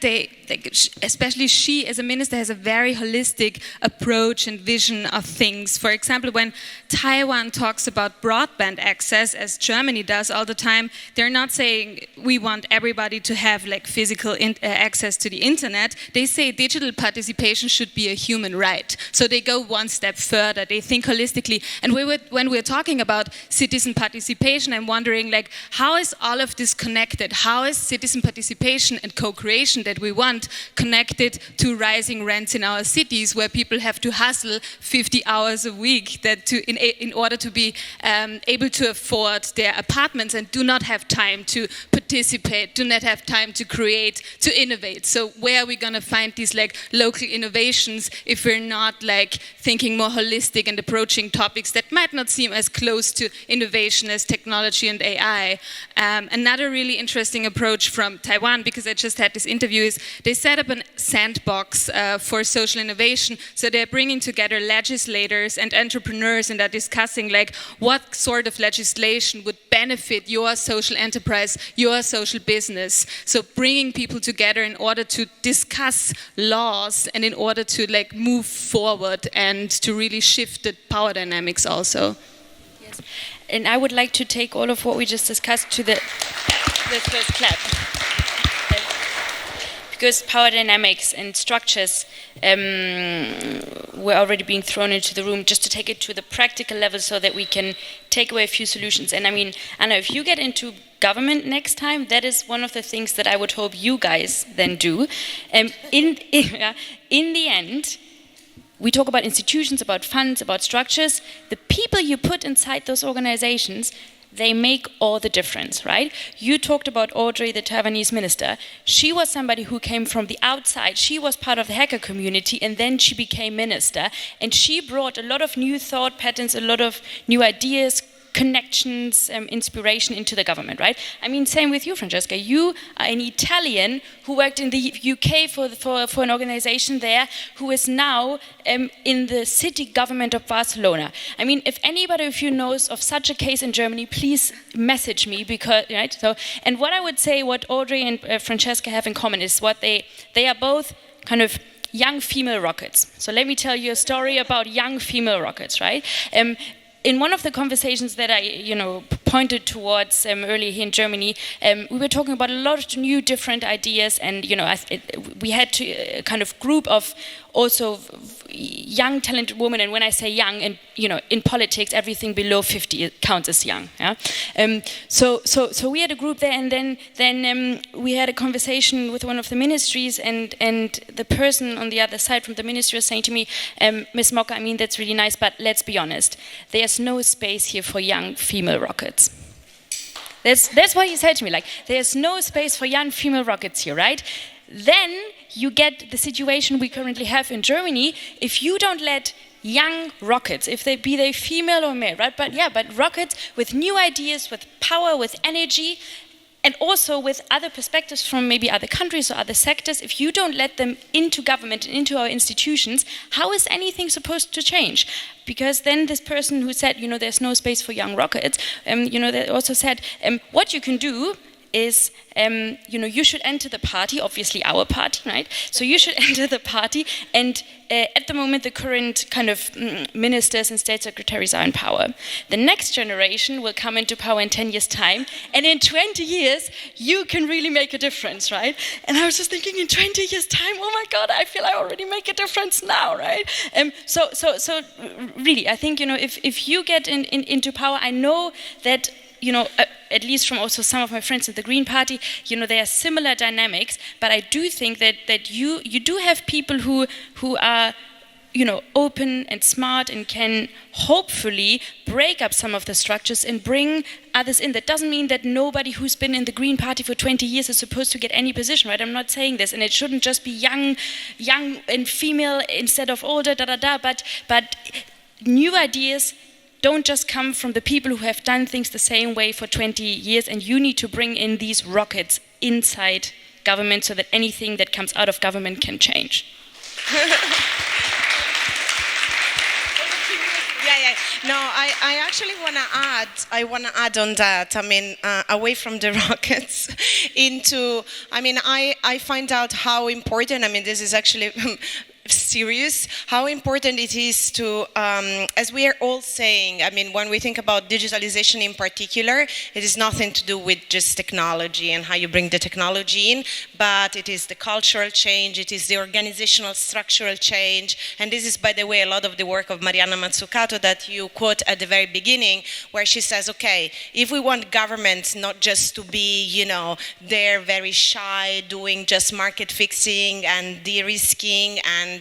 B: especially she as a minister has a very holistic approach and vision of things. For example, when Taiwan talks about broadband access, as Germany does all the time, they're not saying we want everybody to have like physical access to the internet. They say digital participation should be a human right. So they go one step further. They think holistically. And when we're talking about citizen participation, I'm wondering, like, how is all of this connected? How is citizen participation and co-creation that we want connected to rising rents in our cities, where people have to hustle 50 hours a week in order to be able to afford their apartments, and do not have time to participate, do not have time to create, to innovate? So where are we going to find these like local innovations if we're not like thinking more holistic and approaching topics that might not seem as close to innovation as technology and AI? Another really interesting approach from Taiwan, because I just had this interview, is they set up a sandbox for social innovation. So they're bringing together legislators and entrepreneurs, and are discussing like what sort of legislation would benefit your social enterprise, your social business. So bringing people together in order to discuss laws, and in order to like move forward and to really shift the power dynamics also.
D: Yes. And I would like to take all of what we just discussed to the first clap. Because power dynamics and structures were already being thrown into the room, just to take it to the practical level so that we can take away a few solutions. And I mean, Anna, if you get into government next time, that is one of the things that I would hope you guys then do. In the end, we talk about institutions, about funds, about structures. The people you put inside those organizations, they make all the difference, right? You talked about Audrey, the Taiwanese minister. She was somebody who came from the outside. She was part of the hacker community, and then she became minister. And she brought a lot of new thought patterns, a lot of new ideas, connections, inspiration into the government, right? I mean, same with you, Francesca. You are an Italian who worked in the UK for an organization there, who is now in the city government of Barcelona. I mean, if anybody of you knows of such a case in Germany, please message me, because, right? So, and what I would say, what Audrey and Francesca have in common is what they are both kind of young female rockets. So let me tell you a story about young female rockets, right? In one of the conversations that I, pointed towards earlier here in Germany, we were talking about a lot of new different ideas, and we had to kind of group of also young talented women, and when I say young, and in politics everything below 50 counts as young. Yeah? So we had a group there, and then we had a conversation with one of the ministries, and the person on the other side from the ministry was saying to me, Ms. Mocker, I mean that's really nice, but let's be honest, there's no space here for young female rockets. That's what he said to me, like, there's no space for young female rockets here, right? Then you get the situation we currently have in Germany. If you don't let young rockets, if they be they female or male, right? But rockets with new ideas, with power, with energy, and also with other perspectives from maybe other countries or other sectors, if you don't let them into government and into our institutions, how is anything supposed to change? Because then this person who said, there's no space for young rockets, they also said, what you can do is, you should enter the party, obviously our party, right? So you should enter the party, and at the moment the current kind of ministers and state secretaries are in power. The next generation will come into power in 10 years' time, and in 20 years you can really make a difference, right? And I was just thinking, in 20 years' time, oh my God, I feel I already make a difference now, right? So really, I think, if you get into power, I know that, at least from also some of my friends in the Green Party, there are similar dynamics, but I do think that you do have people who are, open and smart and can hopefully break up some of the structures and bring others in. That doesn't mean that nobody who's been in the Green Party for 20 years is supposed to get any position, right? I'm not saying this, and it shouldn't just be young and female instead of older, but new ideas don't just come from the people who have done things the same way for 20 years, and you need to bring in these rockets inside government so that anything that comes out of government can change.
E: No, I actually want to add on that. I mean, away from the rockets into, I find out how important, this is actually serious, how important it is to, as we are all saying, when we think about digitalization in particular, it is nothing to do with just technology and how you bring the technology in, but it is the cultural change, it is the organizational structural change, and this is, by the way, a lot of the work of Mariana Mazzucato that you quote at the very beginning, where she says, okay, if we want governments not just to be, they're very shy, doing just market fixing and de-risking and,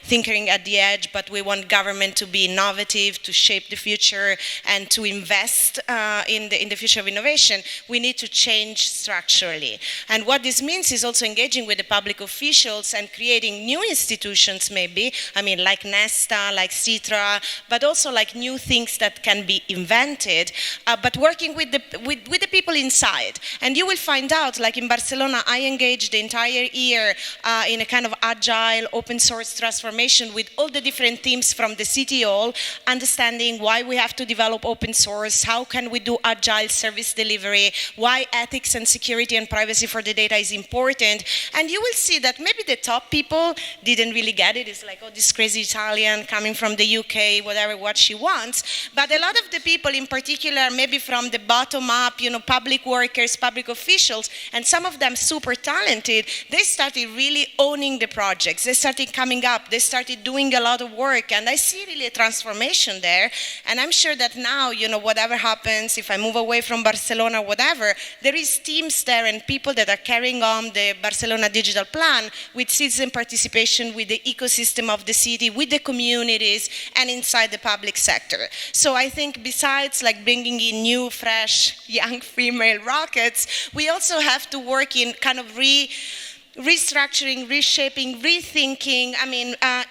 E: thinking at the edge, but we want government to be innovative, to shape the future, and to invest in the future of innovation, we need to change structurally. And what this means is also engaging with the public officials and creating new institutions, maybe, like Nesta, like Citra, but also like new things that can be invented, but working with the people inside. And you will find out, like in Barcelona, I engaged the entire year in a kind of agile, open source transformation with all the different teams from the city hall, understanding why we have to develop open source, how can we do agile service delivery, why ethics and security and privacy for the data is important. And you will see that maybe the top people didn't really get it. It's like, oh, this crazy Italian coming from the UK, whatever, what she wants. But a lot of the people in particular, maybe from the bottom up, public workers, public officials, and some of them super talented, they started really owning the projects. They started coming up. They started doing a lot of work, and I see really a transformation there. And I'm sure that now, whatever happens, if I move away from Barcelona, whatever, there is teams there and people that are carrying on the Barcelona digital plan with citizen participation, with the ecosystem of the city, with the communities, and inside the public sector. So I think besides like bringing in new, fresh, young female rockets, we also have to work in kind of restructuring, reshaping, rethinking,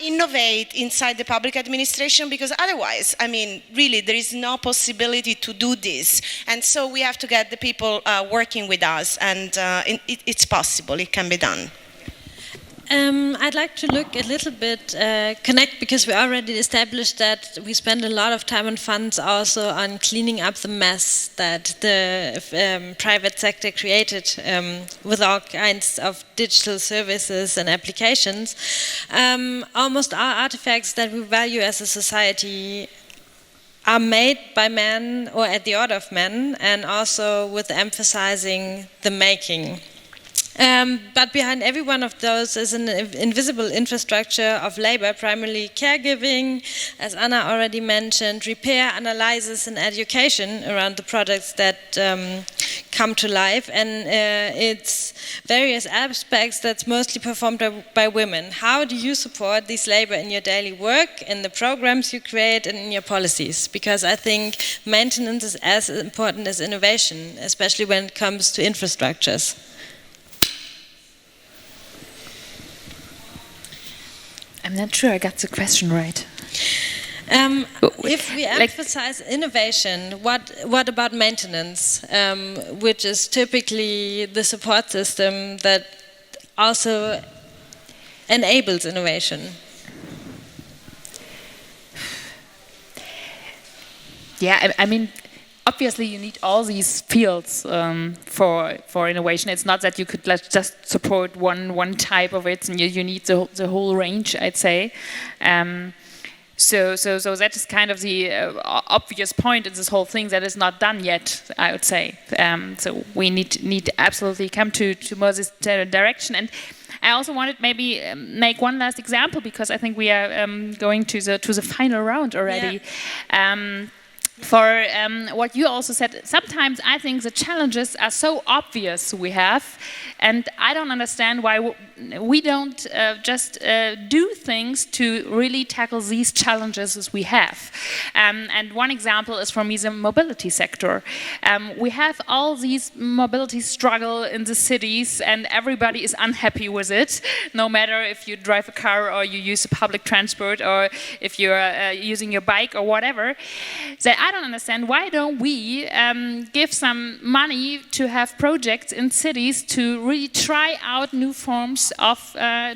E: innovate inside the public administration, because otherwise, really, there is no possibility to do this. And so we have to get the people working with us, and it's possible, it can be done.
A: I'd like to look a little bit, connect, because we already established that we spend a lot of time and funds also on cleaning up the mess that the private sector created with all kinds of digital services and applications. Almost all artifacts that we value as a society are made by men or at the order of men, and also with emphasizing the making. But behind every one of those is an invisible infrastructure of labor, primarily caregiving, as Anna already mentioned, repair, analysis, and education around the products that come to life, and its various aspects that's mostly performed by women. How do you support this labor in your daily work, in the programs you create, and in your policies? Because I think maintenance is as important as innovation, especially when it comes to infrastructures.
C: I'm not sure I got the question right.
A: If we emphasize innovation, what about maintenance, which is typically the support system that also enables innovation?
C: Yeah, I mean, obviously you need all these fields for innovation. It's not that you could just support one type of it, and you need the whole range, I'd say. So that is kind of the obvious point in this whole thing that is not done yet, I would say. So we need absolutely come to more this direction. And I also wanted maybe make one last example, because I think we are going to the final round already. Yeah. For what you also said, sometimes I think the challenges are so obvious we have, and I don't understand why we don't just do things to really tackle these challenges as we have. And one example is for me the mobility sector. We have all these mobility struggle in the cities, and everybody is unhappy with it, no matter if you drive a car or you use public transport, or if you're using your bike or whatever. So I don't understand, why don't we give some money to have projects in cities to really try out new forms of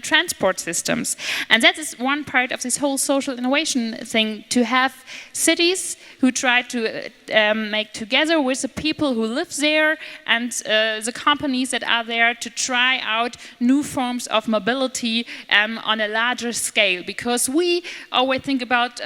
C: transport systems. And that is one part of this whole social innovation thing, to have cities who try to make together with the people who live there and the companies that are there to try out new forms of mobility on a larger scale. Because we always think about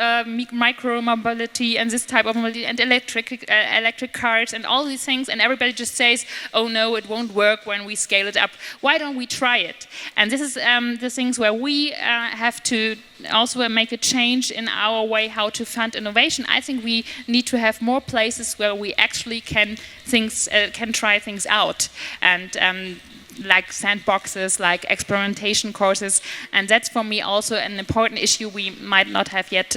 C: micro mobility and this type of mobility and electric cars and all these things, and everybody just says, oh no, it won't work when we scale it up. Why don't we try it? And this is the things where we have to also make a change in our way how to fund innovation. I think we need to have more places where we actually can try things out, and like sandboxes, like experimentation courses, and that's for me also an important issue we might not have yet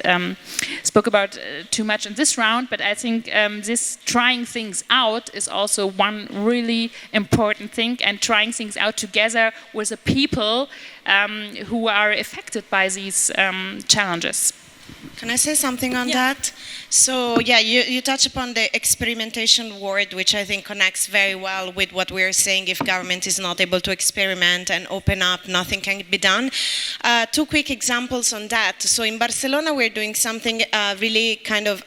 C: spoke about too much in this round, but I think this trying things out is also one really important thing, and trying things out together with the people who are affected by these challenges.
E: Can I say something on that? So yeah, you touch upon the experimentation word, which I think connects very well with what we're saying. If government is not able to experiment and open up, nothing can be done. Two quick examples on that. So in Barcelona, we're doing something really kind of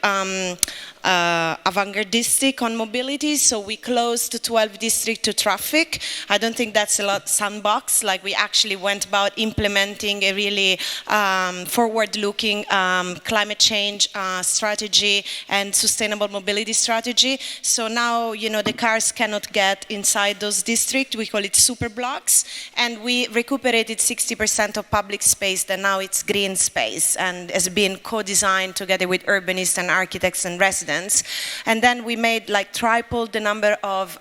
E: avant-gardistic on mobility. So we closed 12 districts to traffic. I don't think that's a lot sandbox. Like, we actually went about implementing a really forward-looking climate change strategy and sustainable mobility strategy. So now, you know, the cars cannot get inside those districts. We call it super blocks, and we recuperated 60% of public space that now it's green space and has been co-designed together with urbanists and architects and residents. And then we made like triple the number of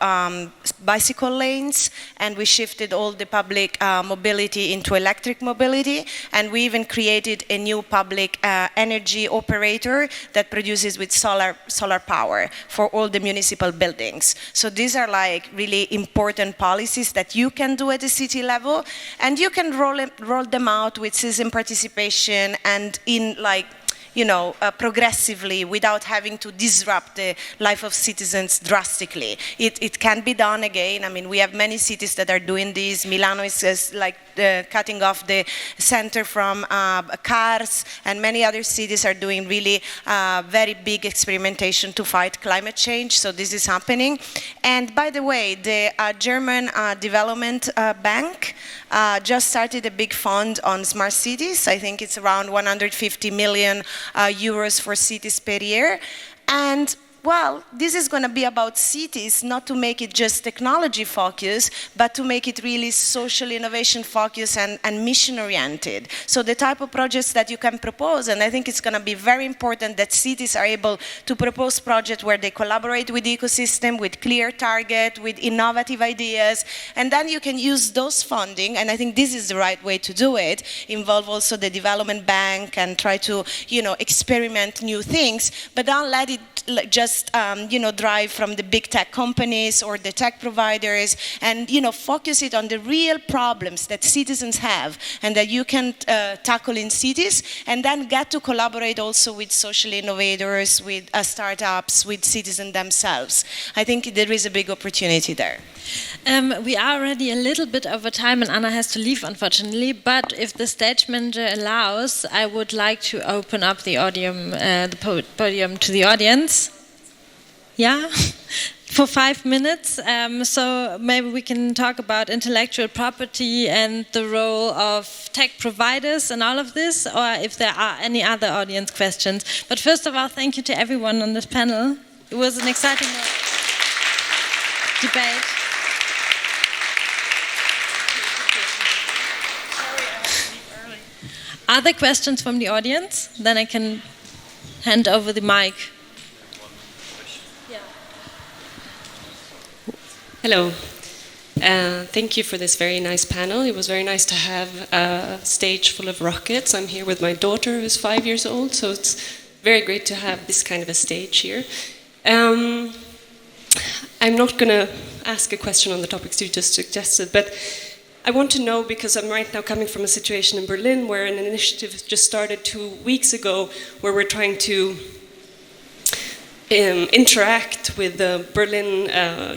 E: bicycle lanes, and we shifted all the public mobility into electric mobility, and we even created a new public energy operator that produces with solar power for all the municipal buildings. So these are like really important policies that you can do at the city level, and you can roll them out with citizen participation and in like, you know, progressively, without having to disrupt the life of citizens drastically. It can be done again. I mean, we have many cities that are doing this. Milano is like cutting off the center from cars, and many other cities are doing really very big experimentation to fight climate change. So this is happening. And by the way, the German Development Bank just started a big fund on smart cities. I think it's around 150 million euros for cities per year. And well, this is going to be about cities, not to make it just technology focused, but to make it really social innovation focused and mission oriented. So the type of projects that you can propose, and I think it's going to be very important that cities are able to propose projects where they collaborate with the ecosystem, with clear target, with innovative ideas, and then you can use those funding, and I think this is the right way to do it, involve also the development bank and try to, experiment new things, but don't let it just drive from the big tech companies or the tech providers, and focus it on the real problems that citizens have and that you can tackle in cities, and then get to collaborate also with social innovators, with startups, with citizens themselves. I think there is a big opportunity there.
A: We are already a little bit over time, and Anna has to leave, unfortunately. But if the stage manager allows, I would like to open up the podium to the audience. Yeah, for 5 minutes. So maybe we can talk about intellectual property and the role of tech providers and all of this, or if there are any other audience questions. But first of all, thank you to everyone on this panel. It was an exciting debate. Other questions from the audience? Then I can hand over the mic.
F: Hello. Thank you for this very nice panel. It was very nice to have a stage full of rockets. I'm here with my daughter who's 5 years old, so it's very great to have this kind of a stage here. I'm not going to ask a question on the topics you just suggested, but I want to know, because I'm right now coming from a situation in Berlin where an initiative just started 2 weeks ago where we're trying to interact with the Berlin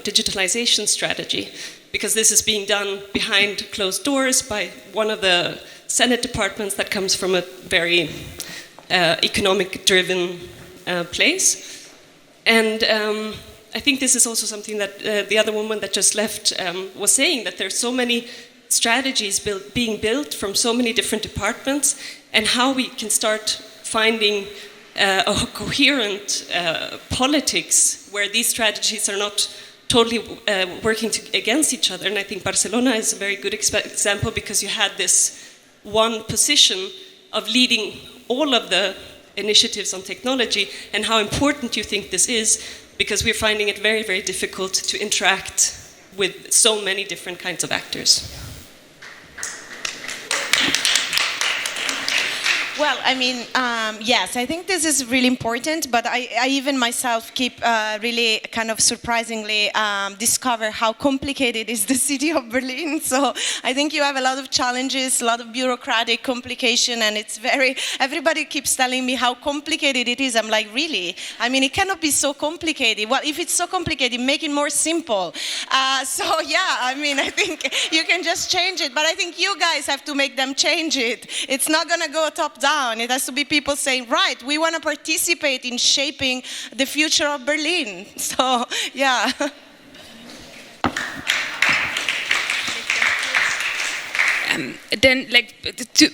F: digitalization strategy, because this is being done behind closed doors by one of the Senate departments that comes from a very economic-driven place. And I think this is also something that the other woman that just left was saying, that there's so many strategies being built from so many different departments, and how we can start finding a coherent politics where these strategies are not totally working against each other. And I think Barcelona is a very good example, because you had this one position of leading all of the initiatives on technology, and how important you think this is, because we're finding it very, very difficult to interact with so many different kinds of actors.
E: Well, I mean, yes, I think this is really important, but I even myself keep really kind of surprisingly discover how complicated is the city of Berlin. So I think you have a lot of challenges, a lot of bureaucratic complication, and it's everybody keeps telling me how complicated it is. I'm like, really? I mean, it cannot be so complicated. Well, if it's so complicated, make it more simple. So yeah, I mean, I think you can just change it, but I think you guys have to make them change it. It's not gonna go top down. It has to be people saying, right, we want to participate in shaping the future of Berlin. So, yeah.
B: Then,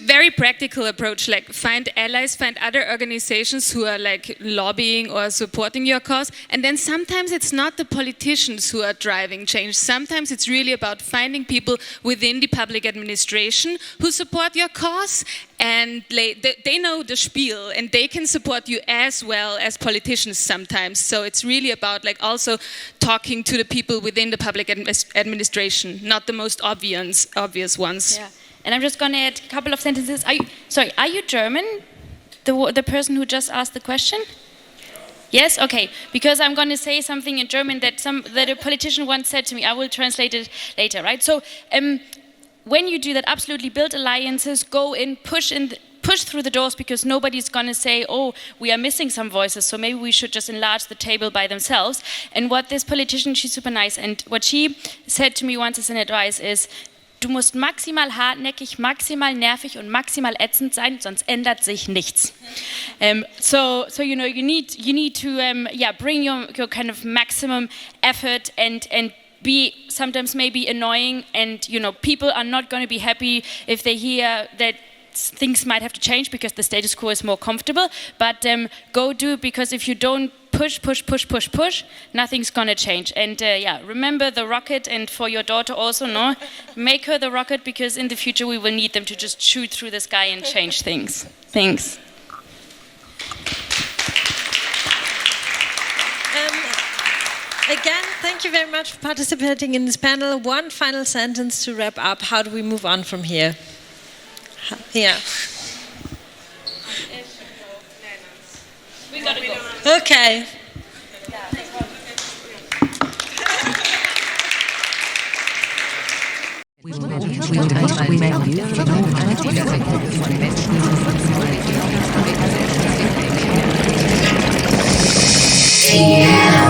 B: very practical approach, find allies, find other organizations who are lobbying or supporting your cause. And then sometimes it's not the politicians who are driving change. Sometimes it's really about finding people within the public administration who support your cause, and they know the spiel, and they can support you as well as politicians sometimes. So it's really about also talking to the people within the public administration, not the most obvious ones.
D: Yeah. And I'm just going to add a couple of sentences. Are you German? The person who just asked the question? Yes? Okay. Because I'm going to say something in German that a politician once said to me. I will translate it later, right? So when you do that, absolutely build alliances, go in, push through the doors, because nobody's going to say, oh, we are missing some voices, so maybe we should just enlarge the table by themselves. And what this politician, she's super nice, and what she said to me once as an advice is, du musst maximal hartnäckig, maximal nervig und maximal ätzend sein, sonst ändert sich nichts. So you need to bring your kind of maximum effort and be sometimes maybe annoying, and people are not going to be happy if they hear that things might have to change because the status quo is more comfortable, but go do it, because if you don't push, nothing's gonna change. And yeah, remember the rocket, and for your daughter also, no? Make her the rocket, because in the future we will need them to just shoot through the sky and change things. Thanks.
A: Again, thank you very much for participating in this panel. One final sentence to wrap up. How do we move on from here? Yeah.
D: We gotta go.
A: Okay.
G: Yeah.